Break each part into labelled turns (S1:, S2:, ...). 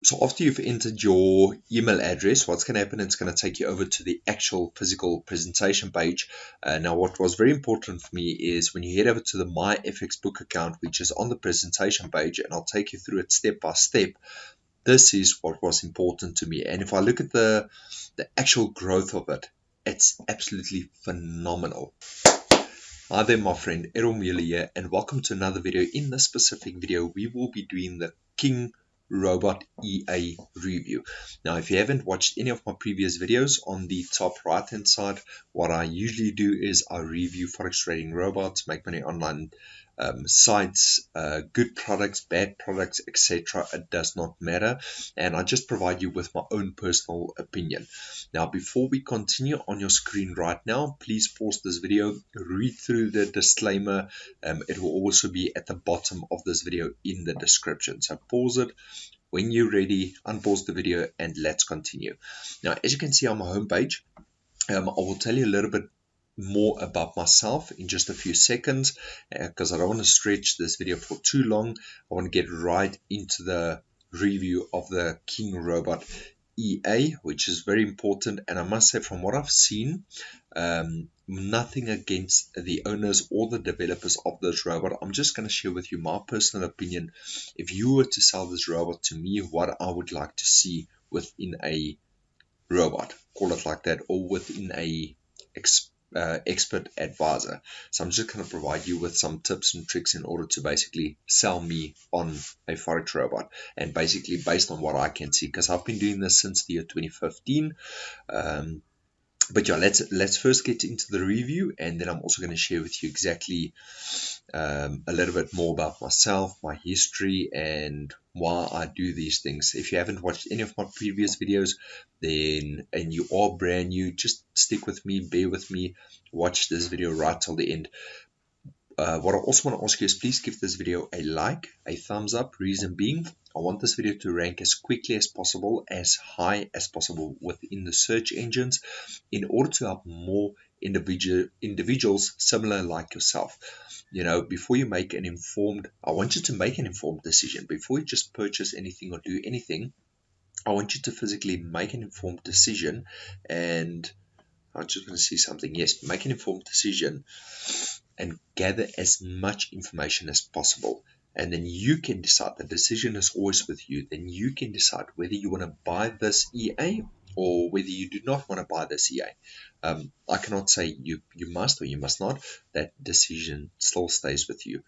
S1: So after you've entered your email address, what's going to happen, it's going to take you over to the actual physical presentation page. Now, what was very important for me is when you head over to the myfxbook account, which is on the presentation page, and I'll take you through it step by step. This is what was important to me. And if I look at the actual growth of it, it's absolutely phenomenal. Hi there, my friend, Errol Muller here, and welcome to another video. In this specific video, we will be doing the King Robot EA review. Now, if you haven't watched any of my previous videos, on the top right hand side, what I usually do is I review forex trading robots, make money online sites, good products, bad products, etc. It does not matter, and I just provide you with my own personal opinion. Now, before we continue, on your screen right now, please pause this video, read through the disclaimer. It will also be at the bottom of this video in the description. So pause it. When you're ready, unpause the video and let's continue. Now, as you can see on my homepage, I will tell you a little bit more about myself in just a few seconds, because I don't want to stretch this video for too long. I want to get right into the review of the King Robot EA, which is very important. And I must say, from what I've seen, nothing against the owners or the developers of this robot. I'm just going to share with you my personal opinion. If you were to sell this robot to me, what I would like to see within a robot, call it like that, or within a expert advisor. So I'm just going to provide you with some tips and tricks in order to basically sell me on a forex robot, and basically based on what I can see, because I've been doing this since the year 2015. But yeah, let's first get into the review, and then I'm also going to share with you exactly a little bit more about myself, my history, and why I do these things. If you haven't watched any of my previous videos, then and you are brand new, just stick with me, bear with me, watch this video right till the end. What I also want to ask you is, please give this video a like, a thumbs up. Reason being, I want this video to rank as quickly as possible, as high as possible within the search engines, in order to help more individuals similar like yourself. You know, before you make an informed, I want you to make an informed decision. Before you just purchase anything or do anything, I want you to physically make an informed decision. And I'm just going to see something. Yes, make an informed decision and gather as much information as possible. And then you can decide. The decision is always with you. Then you can decide whether you want to buy this EA or whether you do not want to buy this EA. I cannot say you must or you must not. That decision still stays with you.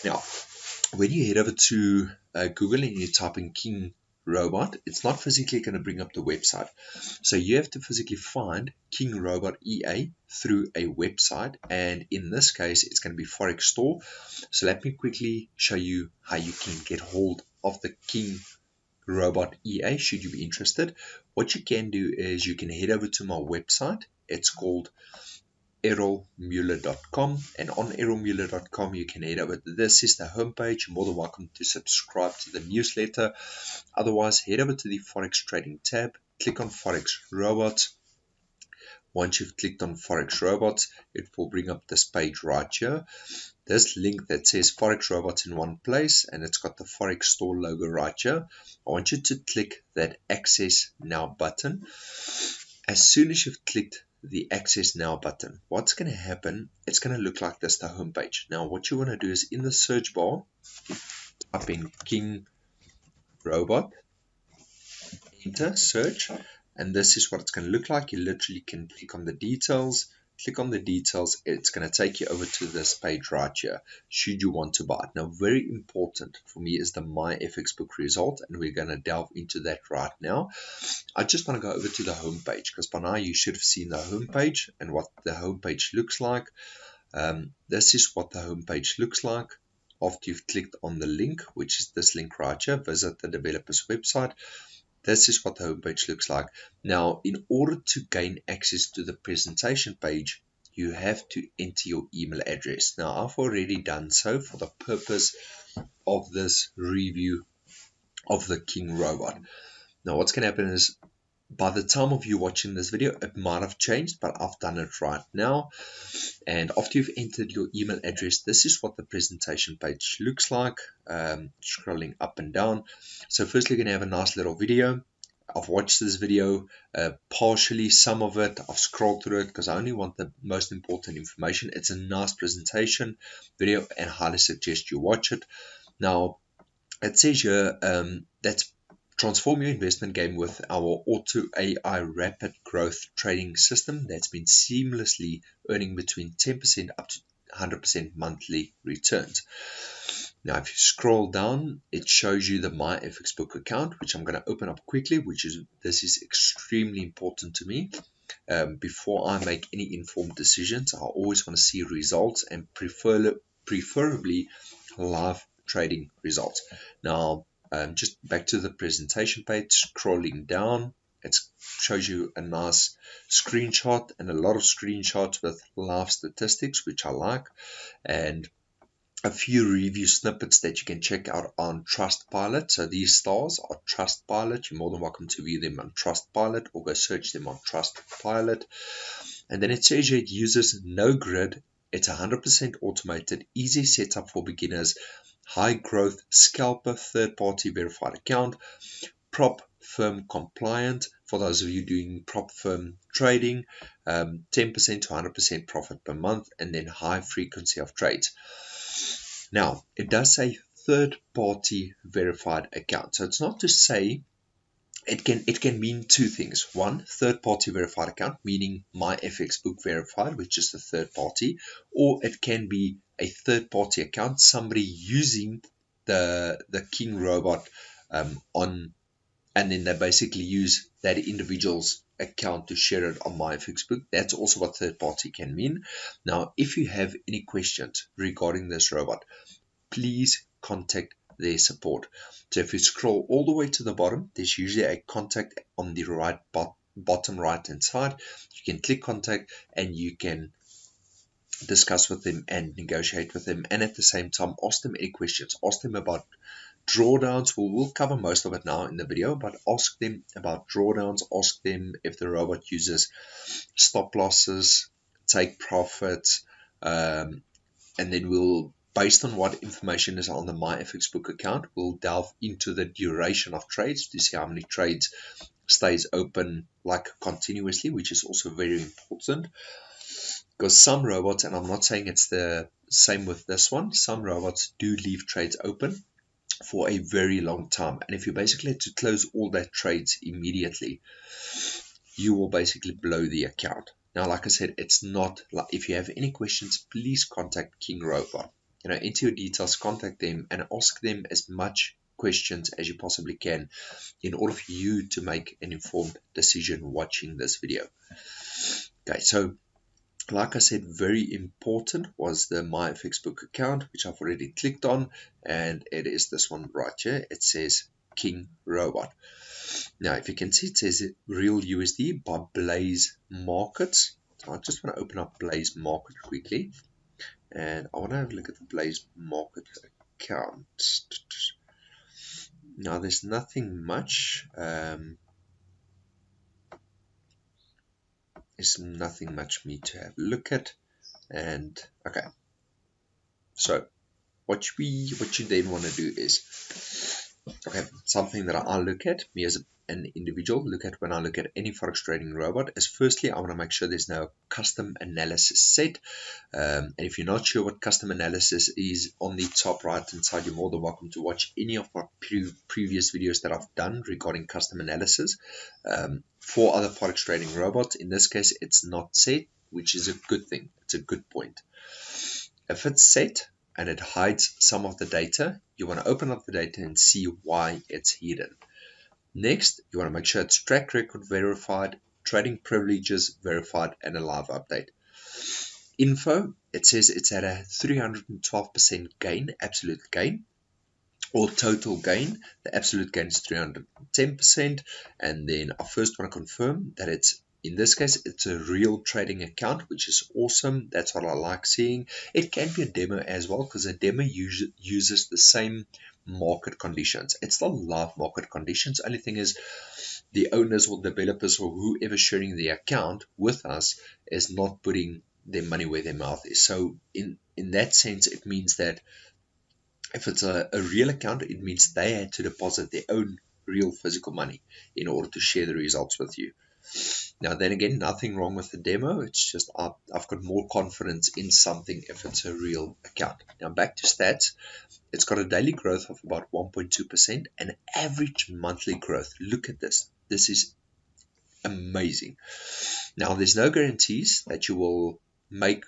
S1: Now, when you head over to Google and you type in King Robot, it's not physically going to bring up the website. So you have to physically find King Robot EA through a website, and in this case it's going to be Forex Store. So let me quickly show you how you can get hold of the King Robot EA should you be interested. What you can do is you can head over to my website. It's called errolmuller.com, and on errolmuller.com you can head over. This is the homepage. You're more than welcome to subscribe to the newsletter. Otherwise, head over to the Forex Trading tab, click on Forex Robots. Once you've clicked on Forex Robots, it will bring up this page right here. This link that says Forex Robots in one place, and it's got the Forex Store logo right here. I want you to click that Access Now button. As soon as you've clicked the Access Now button, what's going to happen, it's going to look like this, the home page. Now what you want to do is, in the search bar, type in King Robot, enter, search, and this is what it's going to look like. You literally can click on the details. Click on the details, it's going to take you over to this page right here, should you want to buy it. Now, very important for me is the myfxbook result, and we're going to delve into that right now. I just want to go over to the home page, because by now you should have seen the home page and what the home page looks like. This is what the home page looks like after you've clicked on the link, which is this link right here, visit the developer's website. This is what the homepage looks like. Now, in order to gain access to the presentation page, you have to enter your email address. Now, I've already done so for the purpose of this review of the King Robot. Now, what's going to happen is by the time of you watching this video, it might have changed, but I've done it right now. And after you've entered your email address, this is what the presentation page looks like, scrolling up and down. So firstly, you're going to have a nice little video. I've watched this video partially, some of it. I've scrolled through it because I only want the most important information. It's a nice presentation video and highly suggest you watch it. Now, it says here that's transform your investment game with our Auto AI rapid growth trading system that's been seamlessly earning between 10% up to 100% monthly returns. Now, if you scroll down, it shows you the myfxbook account, which I'm going to open up quickly, this is extremely important to me. Before I make any informed decisions, I always want to see results and preferably live trading results. Now, just back to the presentation page, scrolling down, it shows you a nice screenshot and a lot of screenshots with live statistics, which I like, and a few review snippets that you can check out on Trustpilot. So these stars are Trustpilot. You're more than welcome to view them on Trustpilot or go search them on Trustpilot. And then it says it uses no grid. It's 100% automated, easy setup for beginners, high growth scalper, third-party verified account, prop firm compliant for those of you doing prop firm trading, 10% to 100% profit per month, and then high frequency of trades. Now, it does say third-party verified account. So it's not to say it can mean two things. One, third-party verified account, meaning myfxbook verified, which is the third party, or it can be a third-party account, somebody using the King robot on, and then they basically use that individual's account to share it on myfxbook. That's also what third party can mean. Now, if you have any questions regarding this robot, please contact their support. So if you scroll all the way to the bottom, there's usually a contact on the right bottom right hand side. You can click contact and you can discuss with them and negotiate with them, and at the same time ask them any questions. Ask them about drawdowns. We'll cover most of it now in the video, but ask them about drawdowns. Ask them if the robot uses stop losses, take profits, and then we'll, based on what information is on the myfxbook account, we'll delve into the duration of trades to see how many trades stays open like continuously, which is also very important. Because some robots, and I'm not saying it's the same with this one, some robots do leave trades open for a very long time. And if you basically had to close all that trades immediately, you will basically blow the account. Now, like I said, it's not like, if you have any questions, please contact King Robot. Enter your details, contact them, and ask them as much questions as you possibly can in order for you to make an informed decision watching this video. Okay, so like I said, very important was the myfxbook account, which I've already clicked on, and it is this one right here. It says King Robot. Now, if you can see, it says Real USD by Blaze Markets. So I just want to open up Blaze Market quickly, and I want to have a look at the Blaze Market account. Now, there's nothing much. There's nothing much for me to have a look at. And okay, so what you then want to do is, okay, something that I look at, me as an individual, look at when I look at any forex trading robot is, firstly, I want to make sure there's no custom analysis set. And if you're not sure what custom analysis is, on the top right hand side, you're more than welcome to watch any of my previous videos that I've done regarding custom analysis for other forex trading robots. In this case, it's not set, which is a good thing. It's a good point. If it's set and it hides some of the data, you want to open up the data and see why it's hidden. Next, you want to make sure it's track record verified, trading privileges verified, and a live update. Info, it says it's at a 312% gain, absolute gain, or total gain. The absolute gain is 310%. And then I first want to confirm that it's, in this case, it's a real trading account, which is awesome. That's what I like seeing. It can be a demo as well, because a demo uses the same market conditions. It's still live market conditions. Only thing is, the owners or developers or whoever sharing the account with us is not putting their money where their mouth is. So in that sense, it means that if it's a real account, it means they had to deposit their own real physical money in order to share the results with you. Now, then again, nothing wrong with the demo. It's just I've got more confidence in something if it's a real account. Now, back to stats. It's got a daily growth of about 1.2% and average monthly growth. Look at this. This is amazing. Now, there's no guarantees that you will make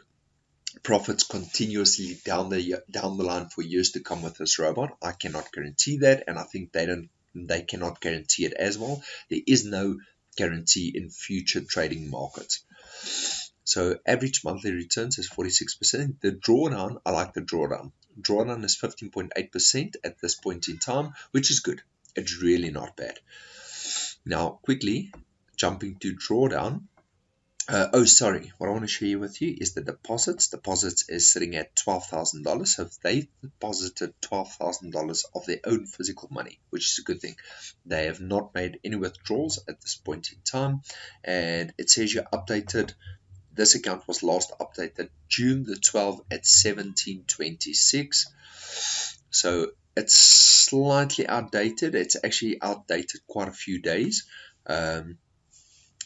S1: profits continuously down the line for years to come with this robot. I cannot guarantee that, and I think they cannot guarantee it as well. There is no guarantee in future trading markets. So average monthly returns is 46%. The drawdown, I like the drawdown. Drawdown is 15.8% at this point in time, which is good. It's really not bad. Now, quickly jumping to drawdown. What I want to share with you is the deposits. Deposits is sitting at $12,000. So if they deposited $12,000 of their own physical money, which is a good thing. They have not made any withdrawals at this point in time. And it says you're updated. This account was last updated June the 12th at 17:26. So it's slightly outdated. It's actually outdated quite a few days.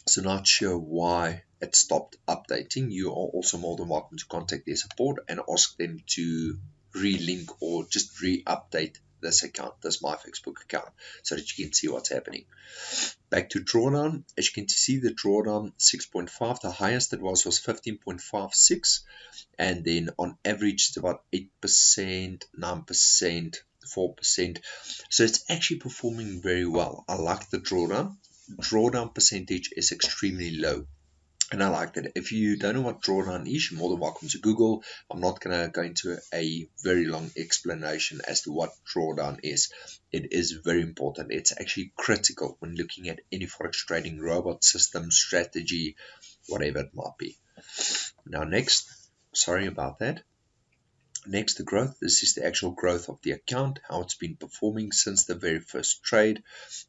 S1: So not sure why it stopped updating. You are also more than welcome to contact their support and ask them to relink or just re-update this account, this myfxbook account, so that you can see what's happening. Back to drawdown. As you can see, the drawdown 6.5. The highest it was 15.56, and then on average it's about 8%, 9%, 4%. So it's actually performing very well. I like the drawdown. Drawdown percentage is extremely low, and I like that. If you don't know what drawdown is, you're more than welcome to Google. I'm not going to go into a very long explanation as to what drawdown is. It is very important. It's actually critical when looking at any forex trading robot system, strategy, whatever it might be. Now next, sorry about that. Next, the growth. This is the actual growth of the account, how it's been performing since the very first trade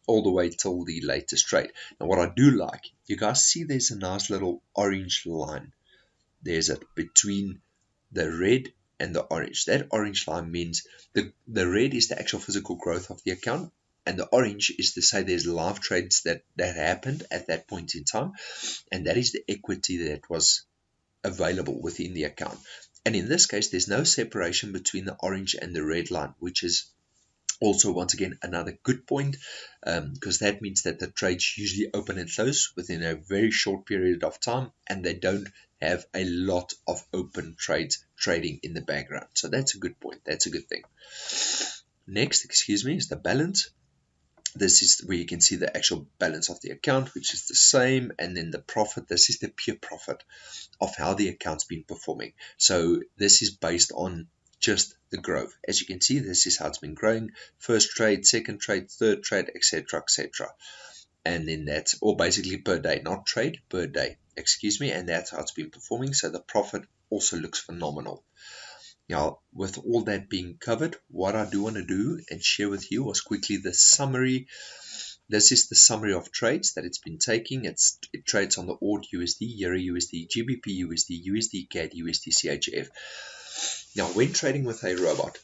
S1: all the way till the latest trade. Now, what I do like, you guys see there's a nice little orange line. There's it between the red and the orange. That orange line means the red is the actual physical growth of the account, and the orange is to say there's live trades that happened at that point in time, and that is the equity that was available within the account. And in this case, there's no separation between the orange and the red line, which is also, once again, another good point, because that means that the trades usually open and close within a very short period of time, and they don't have a lot of open trades trading in the background. So that's a good point. That's a good thing. Next, is the balance. This is where you can see the actual balance of the account, which is the same, and then the profit. This is the pure profit of how the account's been performing. So this is based on just the growth. As you can see, this is how it's been growing. First trade, second trade, third trade, etc., etc. And then that's, or basically per day, not trade, per day, and that's how it's been performing. So the profit also looks phenomenal. Now, with all that being covered, what I do want to do and share with you was quickly the summary. This is the summary of trades that it's been taking. It trades on the AUD USD, Euro USD, GBP USD, USD CAD, USD CHF. Now, when trading with a robot,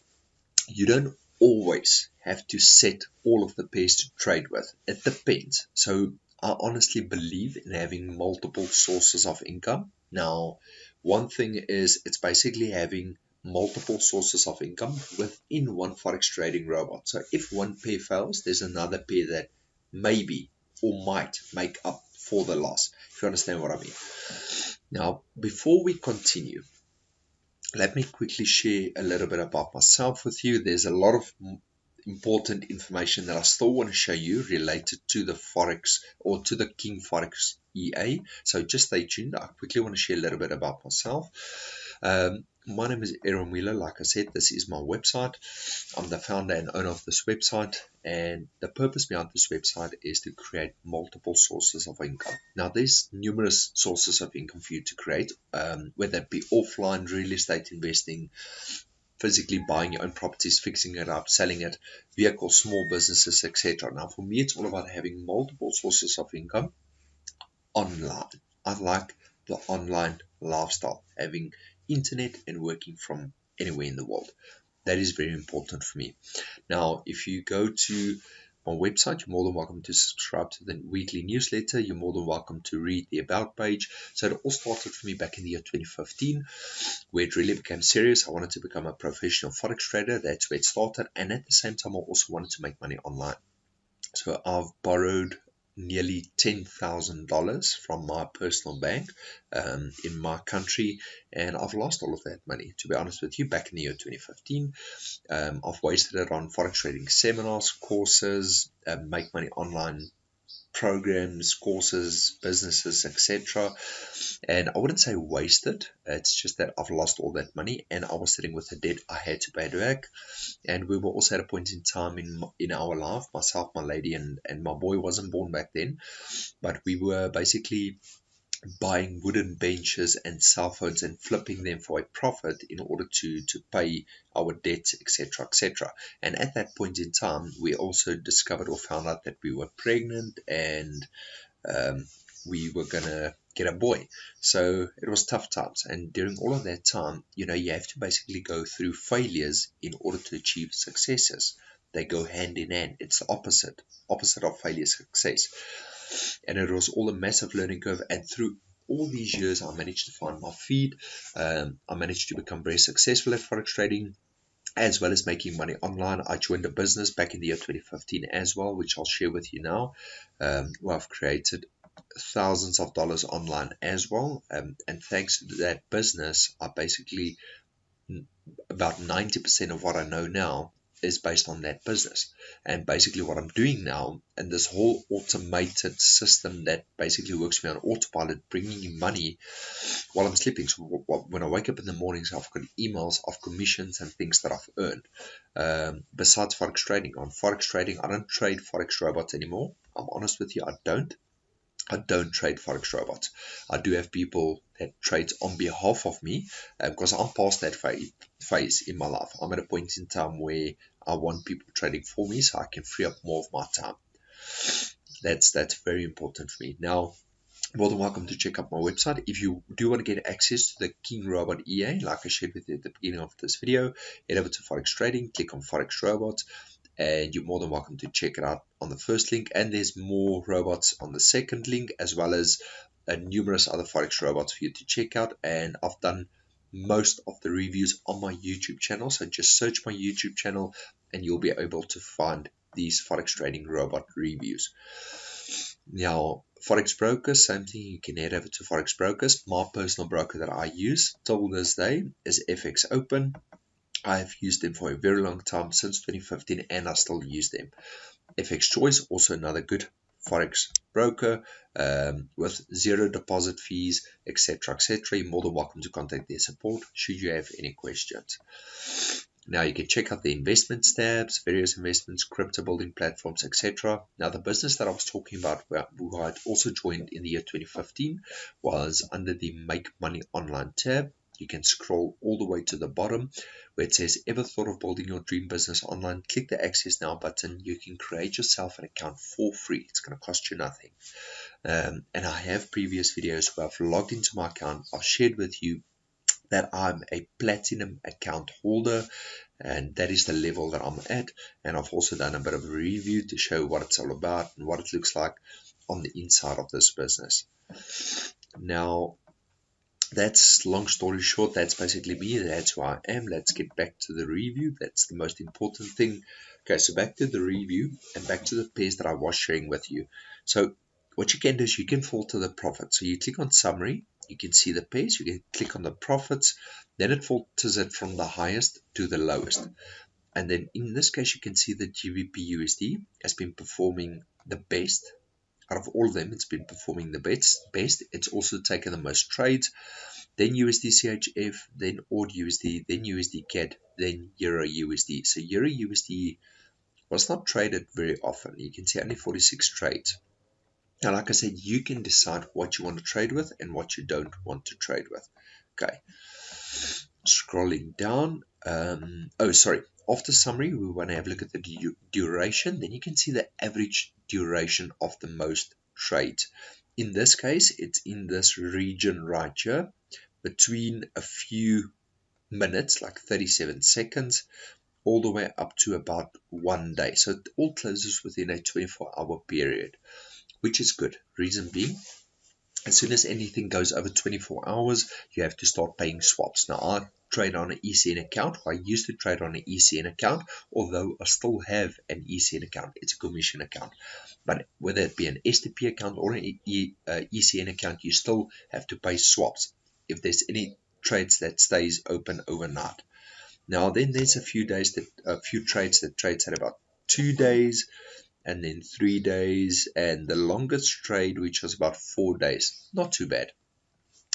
S1: you don't always have to set all of the pairs to trade with. It depends. So I honestly believe in having multiple sources of income. Now, one thing is it's basically having multiple sources of income within one forex trading robot. So if one pair fails, there's another pair that maybe or might make up for the loss, if you understand what I mean. Now, before we continue, let me quickly share a little bit about myself with you. There's a lot of important information that I still want to show you related to the forex or to the King Forex EA. So just stay tuned. I quickly want to share a little bit about myself. My name is Errol Muller. Like I said, this is my website. I'm the founder and owner of this website, and the purpose behind this website is to create multiple sources of income. Now, there's numerous sources of income for you to create, whether it be offline real estate investing, physically buying your own properties, fixing it up, selling it, vehicles, small businesses, etc. Now, for me, it's all about having multiple sources of income online. I like the online lifestyle, having internet and working from anywhere in the world. That is very important for me. Now, if you go to my website, you're more than welcome to subscribe to the weekly newsletter. You're more than welcome to read the About page. So it all started for me back in the year 2015, where it really became serious. I wanted to become a professional forex trader. That's where it started. And at the same time, I also wanted to make money online. So I've borrowed nearly $10,000 from my personal bank in my country, and I've lost all of that money, to be honest with you, back in the year 2015. I've wasted it on forex trading seminars, courses, make money online programs, courses, businesses, etc. And I wouldn't say wasted. It's just that I've lost all that money, and I was sitting with a debt I had to pay back. And we were also at a point in time in our life, myself, my lady, and my boy wasn't born back then, but we were basically buying wooden benches and cell phones and flipping them for a profit in order to pay our debts, etc., etc. And at that point in time, we also discovered or found out that we were pregnant, and um, we were gonna get a boy. So it was tough times, and during all of that time, you have to basically go through failures in order to achieve successes. They go hand in hand. It's the opposite of failure, success. And it was all a massive learning curve, and through all these years I managed to find my feet. I managed to become very successful at forex trading, as well as making money online. I joined a business back in the year 2015 as well, which I'll share with you now, where I've created thousands of dollars online as well. And thanks to that business, I basically, about 90% of what I know now is based on that business. And basically what I'm doing now, and this whole automated system that basically works for me on autopilot, bringing in money while I'm sleeping. So when I wake up in the mornings, I've got emails of commissions and things that I've earned. Besides forex trading, I don't trade forex robots anymore. I'm honest with you, I don't trade forex robots. I do have people that trade on behalf of me, because I'm past that phase in my life. I'm at a point in time where I want people trading for me so I can free up more of my time. That's very important for me. Now, more than welcome to check out my website. If you do want to get access to the King Robot EA, like I shared with you at the beginning of this video, head over to Forex Trading, click on Forex Robots, and you're more than welcome to check it out on the first link. And there's more robots on the second link, as well as numerous other Forex robots for you to check out. And I've done most of the reviews on my YouTube channel, so just search my YouTube channel and you'll be able to find these Forex Trading robot reviews. Now, Forex brokers, same thing. You can head over to Forex brokers. My personal broker that I use till this day is FX Open. I have used them for a very long time, since 2015, and I still use them. FX Choice, also another good Forex broker, with zero deposit fees, etc., etc. You're more than welcome to contact their support should you have any questions. Now you can check out the investments tabs, various investments, crypto building platforms, etc. Now the business that I was talking about, who I had also joined in the year 2015, was under the Make Money Online tab. You can scroll all the way to the bottom where it says, ever thought of building your dream business online? Click the Access Now button. You can create yourself an account for free. It's going to cost you nothing. And I have previous videos where I've logged into my account. I've shared with you that I'm a platinum account holder, and that is the level that I'm at. And I've also done a bit of a review to show what it's all about and what it looks like on the inside of this business. Now, that's, long story short, that's basically me. That's who I am. Let's get back to the review. That's the most important thing. Okay, so back to the review and back to the pairs that I was sharing with you. So what you can do is you can filter the profit. So you click on summary, you can see the pairs, you can click on the profits, then it filters it from the highest to the lowest. And then in this case, you can see that GBP USD has been performing the best. Out of all of them, it's been performing the best. It's also taken the most trades. Then USD CHF, then AUD USD, then USD CAD, then Euro USD. So Euro USD was not traded very often. You can see only 46 trades. Now, like I said, you can decide what you want to trade with and what you don't want to trade with. Okay. Scrolling down, oh sorry, after summary we want to have a look at the duration. Then you can see the average duration of the most trades. In this case, it's in this region right here, between a few minutes, like 37 seconds, all the way up to about 1 day. So it all closes within a 24-hour period, which is good. Reason being, as soon as anything goes over 24 hours, you have to start paying swaps. Now, I trade on an ECN account. I used to trade on an ECN account, although I still have an ECN account. It's a commission account. But whether it be an STP account or an ECN account, you still have to pay swaps if there's any trades that stays open overnight. Now, then there's a few trades that trades at about 2 days, and then 3 days, and the longest trade, which was about 4 days. Not too bad.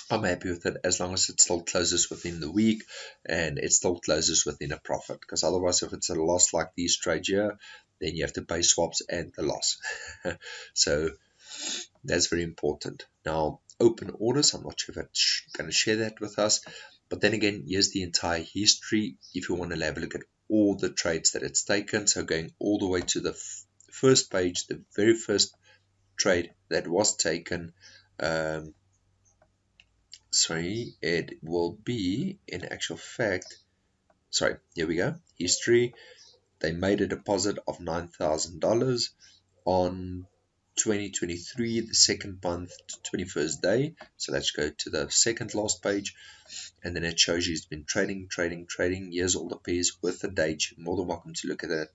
S1: I'm happy with it as long as it still closes within the week and it still closes within a profit, because otherwise if it's a loss like these trades here, then you have to pay swaps and the loss. So that's very important. Now, open orders, I'm not sure if it's going to share that with us, but then again, here's the entire history if you want to have a look at all the trades that it's taken. So going all the way to the first page, the very first trade that was taken, it will be, in actual fact, here we go, history. They made a deposit of $9,000 on 2023, the second month, 21st day. So let's go to the second last page, and then it shows you it's been trading. Here's all the pairs with the date. You're more than welcome to look at that.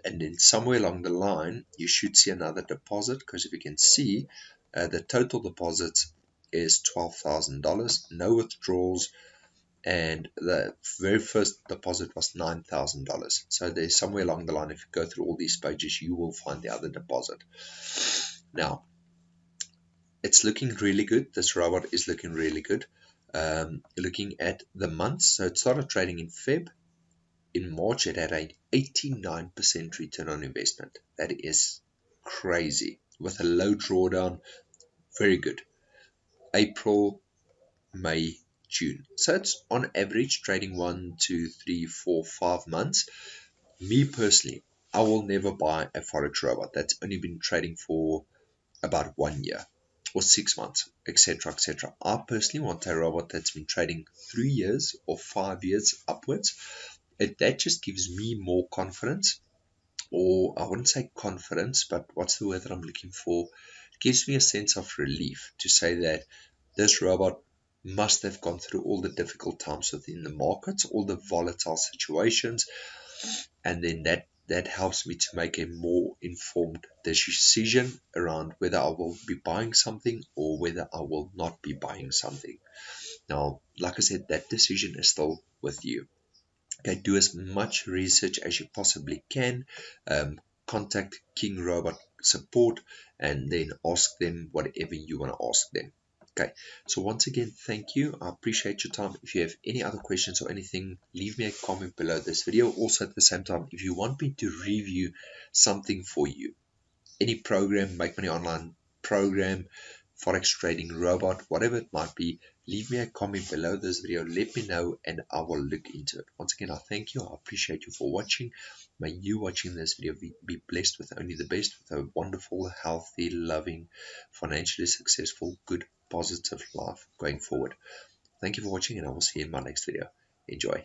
S1: And then somewhere along the line, you should see another deposit, because if you can see, the total deposits is $12,000, no withdrawals, and the very first deposit was $9,000. So there's somewhere along the line, if you go through all these pages, you will find the other deposit. Now, it's looking really good. This robot is looking really good. Looking at the months, so it started trading in Feb. In March, it had an 89% return on investment. That is crazy. With a low drawdown, very good. April, May, June. So it's on average trading 1, 2, 3, 4, 5 months. Me personally, I will never buy a forex robot that's only been trading for about 1 year or 6 months, etc., etc. I personally want a robot that's been trading 3 years or 5 years upwards. That just gives me more confidence, or I wouldn't say confidence, but what's the word that I'm looking for? It gives me a sense of relief to say that this robot must have gone through all the difficult times within the markets, all the volatile situations, and then that helps me to make a more informed decision around whether I will be buying something or whether I will not be buying something. Now, like I said, that decision is still with you. Okay, do as much research as you possibly can. Contact King Robot support and then ask them whatever you want to ask them. Okay, so once again, thank you. I appreciate your time. If you have any other questions or anything, leave me a comment below this video. Also, at the same time, if you want me to review something for you, any program, Make Money Online program, forex trading robot, whatever it might be, leave me a comment below this video. Let me know and I will look into it. Once again, I thank you. I appreciate you for watching. May you watching this video be blessed with only the best, with a wonderful, healthy, loving, financially successful, good, positive life going forward. Thank you for watching, and I will see you in my next video. Enjoy.